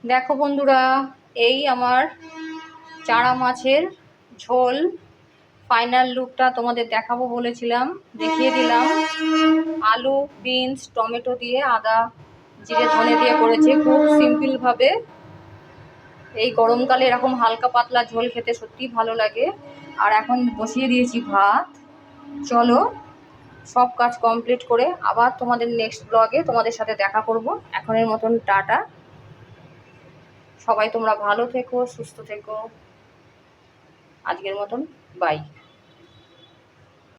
দেখো বন্ধুরা, এই আমার চারা মাছের ঝোল ফাইনাল লুকটা তোমাদের দেখাবো বলেছিলাম, দেখিয়ে দিলাম। আলু, বিনস, টমেটো দিয়ে, আদা, জিরে, ধনে দিয়ে করেছি খুব সিম্পলভাবে। এই গরমকালে এরকম হালকা পাতলা ঝোল খেতে সত্যিই ভালো লাগে। আর এখন বসিয়ে দিয়েছি ভাত। চলো সব কাজ কমপ্লিট করে আবার তোমাদের নেক্সট ব্লগে তোমাদের সাথে দেখা করব। এখনের মতন টাটা। সবাই তোমরা ভালো থেকো, সুস্থ থেকো। আজকের মতন বাই।